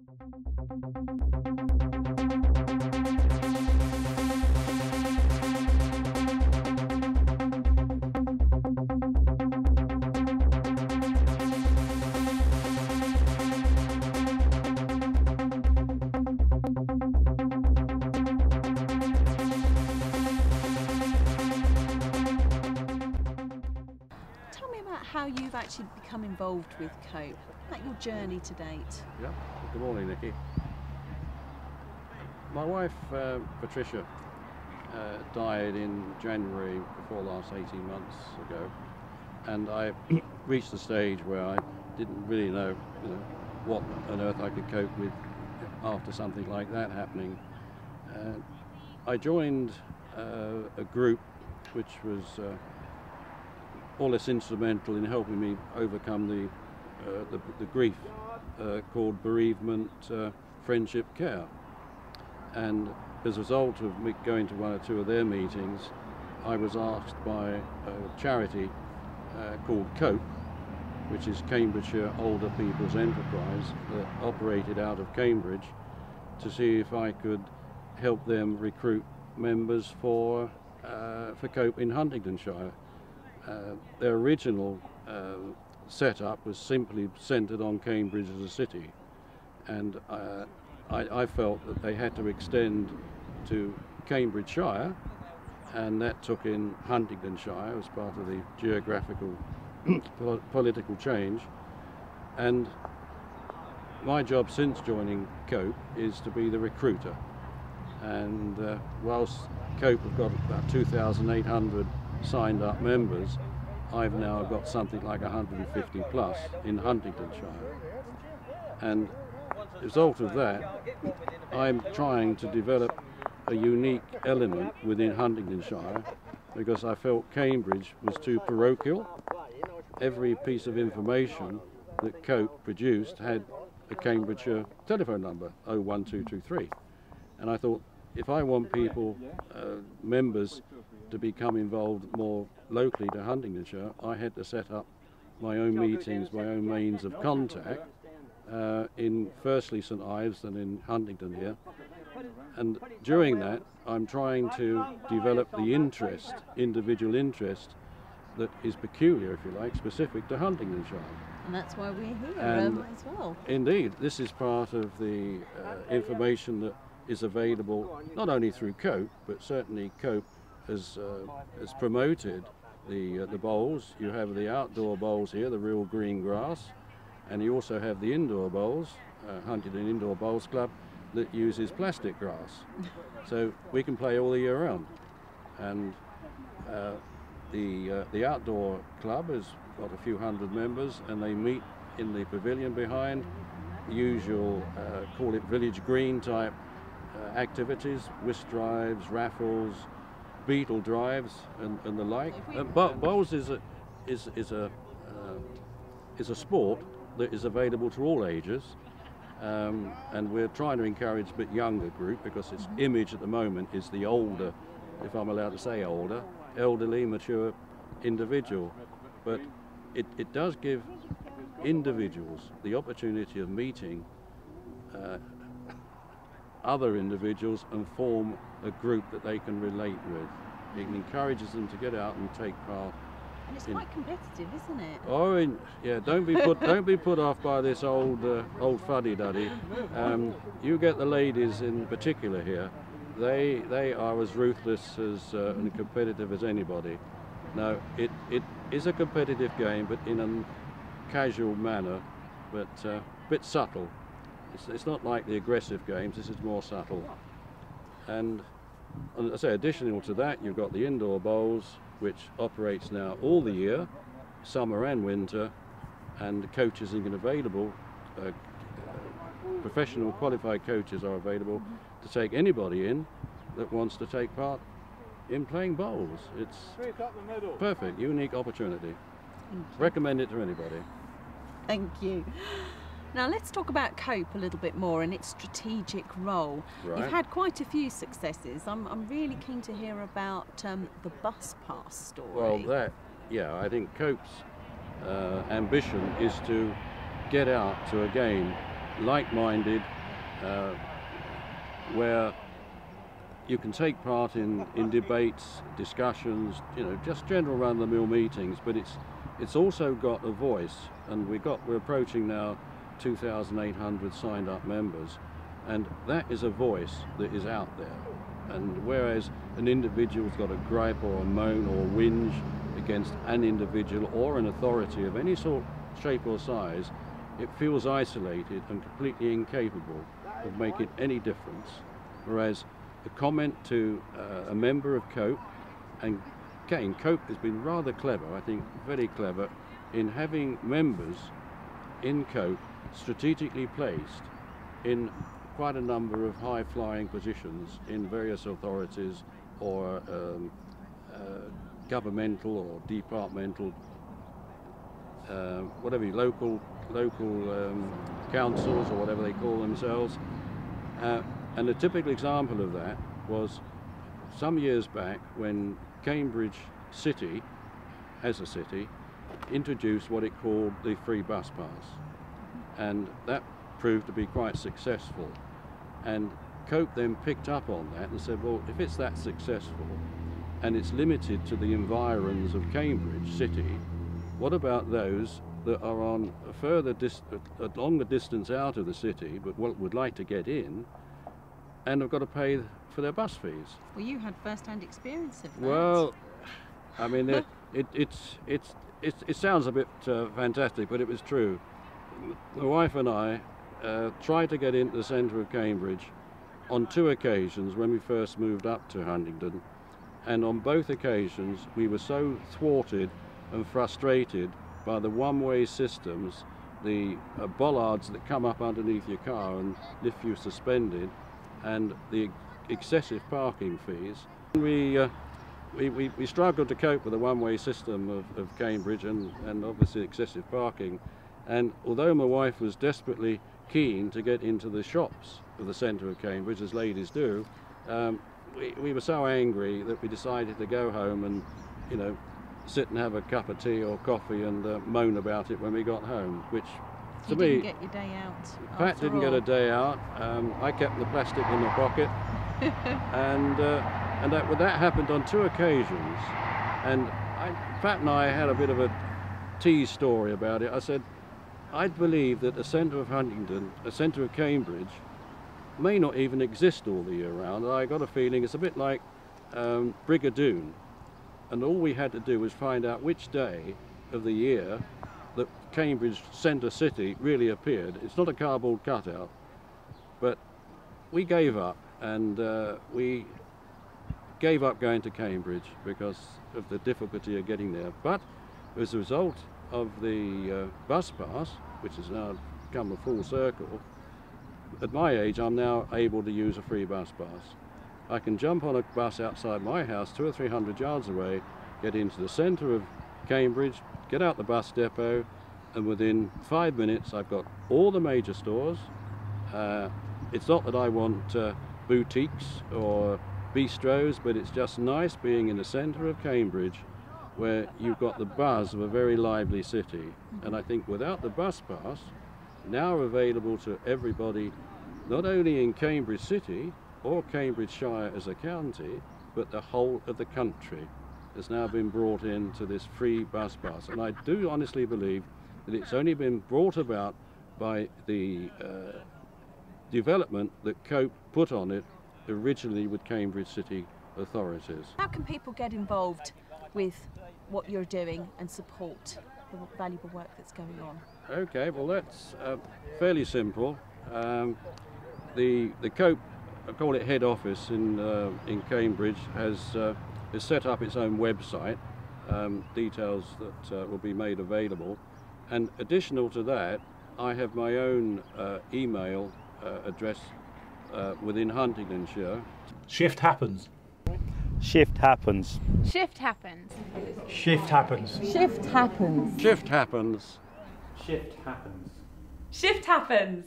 Tell me about how you've actually become involved with Cope, about your journey to date. Yeah, good morning, Nikki. My wife, Patricia, died in January before last, 18 months ago, and I reached the stage where I didn't really know, what on earth I could cope with after something like that happening. I joined a group which was more or less instrumental in helping me overcome the grief called Bereavement Friendship Care. And as a result of me going to one or two of their meetings, I was asked by a charity called Cope, which is Cambridgeshire Older People's Enterprise, that operated out of Cambridge, to see if I could help them recruit members for Cope in Huntingdonshire. Their original setup was simply centred on Cambridge as a city, and I felt that they had to extend to Cambridgeshire, and that took in Huntingdonshire as part of the geographical political change. And my job since joining Cope is to be the recruiter, and whilst Cope have got about 2,800 signed up members, I've now got something like 150 plus in Huntingdonshire. And as a result of that, I'm trying to develop a unique element within Huntingdonshire, because I felt Cambridge was too parochial. Every piece of information that Cope produced had a Cambridgeshire telephone number, 01223. And I thought, if I want people, members, to become involved more locally to Huntingdonshire, I had to set up my own meetings, my own means of contact, in firstly St Ives and in Huntingdon here. And during that, I'm trying to develop the interest, individual interest, that is peculiar, if you like, specific to Huntingdonshire. And that's why we're here as well. Indeed, this is part of the information that is available not only through Cope, but certainly Cope has promoted the bowls. You have the outdoor bowls here, the real green grass, and you also have the indoor bowls, Huntingdon Indoor Bowls Club, that uses plastic grass. So we can play all the year round. And the outdoor club has got a few hundred members, and they meet in the pavilion behind, the usual, call it village green type activities, whist drives, raffles, beetle drives, and the like. Bowls is a sport that is available to all ages, and we're trying to encourage a bit younger group, because its image at the moment is the older, if I'm allowed to say older, elderly, mature individual. But it does give individuals the opportunity of meeting other individuals and form a group that they can relate with. It encourages them to get out and take part. And it's quite competitive, isn't it? Oh, yeah. Don't be put off by this old fuddy-duddy. You get the ladies in particular here. They are as ruthless as and competitive as anybody. Now, it is a competitive game, but in a casual manner, but a bit subtle. It's not like the aggressive games. This is more subtle. And I say, additional to that, you've got the indoor bowls, which operates now all the year, summer and winter, and coaches are available. Professional qualified coaches are available to take anybody in that wants to take part in playing bowls. It's perfect, unique opportunity. Recommend it to anybody. Thank you. Now let's talk about Cope a little bit more and its strategic role. Right. You've had quite a few successes. I'm really keen to hear about the bus pass story. Well, I think Cope's ambition is to get out to, again, like-minded, uh, where you can take part in debates, discussions, you know, just general run-of-the-mill meetings, but it's also got a voice, and we're approaching now 2,800 signed-up members, and that is a voice that is out there. And whereas an individual's got a gripe or a moan or a whinge against an individual or an authority of any sort, shape or size, it feels isolated and completely incapable of making any difference. Whereas a comment to a member of Cope, and again, Cope has been rather clever, I think very clever, in having members in Cope strategically placed in quite a number of high-flying positions in various authorities or governmental or departmental, local councils or whatever they call themselves. And a typical example of that was some years back when Cambridge City, as a city, introduced what it called the free bus pass. And that proved to be quite successful. And Cope then picked up on that and said, well, if it's that successful and it's limited to the environs of Cambridge City, what about those that are on a longer distance out of the city but would like to get in and have got to pay for their bus fees? Well, you had first-hand experience of that. Well, I mean, it sounds a bit fantastic, but it was true. My wife and I tried to get into the centre of Cambridge on 2 occasions when we first moved up to Huntingdon, and on both occasions we were so thwarted and frustrated by the one-way systems, the bollards that come up underneath your car and lift you suspended, and the excessive parking fees. We struggled to cope with the one-way system of Cambridge and obviously excessive parking. And although my wife was desperately keen to get into the shops of the centre of Cambridge, as ladies do, we were so angry that we decided to go home and, you know, sit and have a cup of tea or coffee and moan about it when we got home, which to me... You didn't get your day out. Pat didn't get a day out. I kept the plastic in my pocket. and that happened on 2 occasions. And Pat and I had a bit of a tease story about it. I said, I believe that the centre of Huntingdon, the centre of Cambridge, may not even exist all the year round. I got a feeling it's a bit like Brigadoon. And all we had to do was find out which day of the year that Cambridge Centre City really appeared. It's not a cardboard cutout, but we gave up, and we gave up going to Cambridge because of the difficulty of getting there. But as a result of the bus pass, which has now come a full circle, at my age I'm now able to use a free bus pass. I can jump on a bus outside my house 200 or 300 yards away, get into the centre of Cambridge, get out the bus depot, and within 5 minutes I've got all the major stores. It's not that I want boutiques or bistros, but it's just nice being in the centre of Cambridge where you've got the buzz of a very lively city. And I think without the bus pass, now available to everybody, not only in Cambridge City or Cambridgeshire as a county, but the whole of the country has now been brought into this free bus pass. And I do honestly believe that it's only been brought about by the development that Cope put on it originally with Cambridge City authorities. How can people get involved with what you're doing and support the valuable work that's going on? Okay, well that's fairly simple. The Cope, I call it head office in Cambridge, has set up its own website, details that will be made available. And additional to that, I have my own email address within Huntingdonshire. Shift happens. Shift happens. Shift happens. Shift happens. Shift happens. Shift happens. Shift happens. Shift happens.